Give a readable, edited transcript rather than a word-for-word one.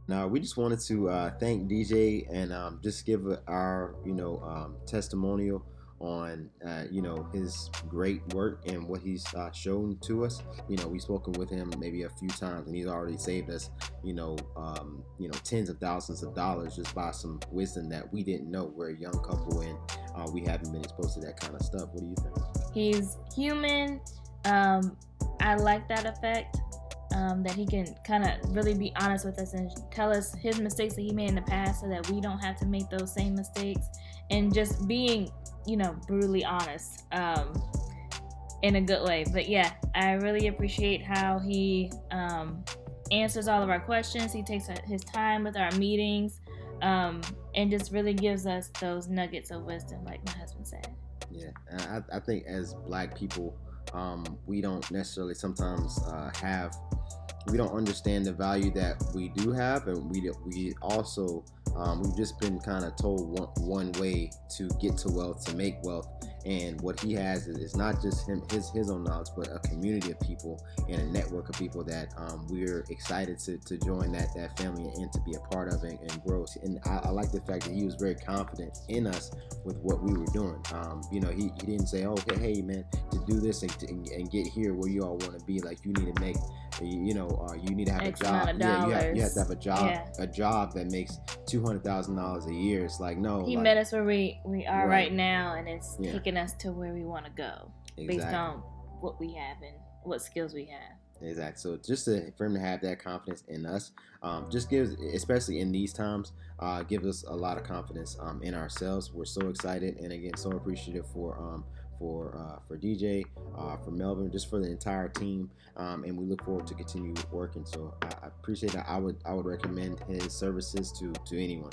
Now, we just wanted to thank DJ and just give our, testimonial on, his great work and what he's shown to us. We've spoken with him maybe a few times, and he's already saved us, tens of thousands of dollars just by some wisdom that we didn't know. We're a young couple, and we haven't been exposed to that kind of stuff. What do you think? He's human. I like that effect. That he can kind of really be honest with us and tell us his mistakes that he made in the past so that we don't have to make those same mistakes, and just being, brutally honest in a good way. But yeah, I really appreciate how he answers all of our questions. He takes his time with our meetings and just really gives us those nuggets of wisdom, like my husband said. Yeah, I think as Black people, we don't necessarily sometimes we don't understand the value that we do have, and we also we've just been kind of told one way to get to wealth, to make wealth. And what he has is not just his own knowledge, but a community of people and a network of people that we're excited to join that family and to be a part of and grow. And I like the fact that he was very confident in us with what we were doing. He didn't say, "Oh, okay, hey man, to do this and get here where you all want to be, like you need to make, you need to have X a job. amount of dollars. You have to have a job, a job that makes $200,000 a year." It's like, no. He met us where we are right now, and it's taking us to where we want to go based on what we have and what skills we have. Exactly. So just for him to have that confidence in us, just gives, especially in these times, gives us a lot of confidence in ourselves. We're so excited, and again, so appreciative for DJ, for Melvin, just for the entire team, and we look forward to continue working. So I appreciate that. I would recommend his services to anyone.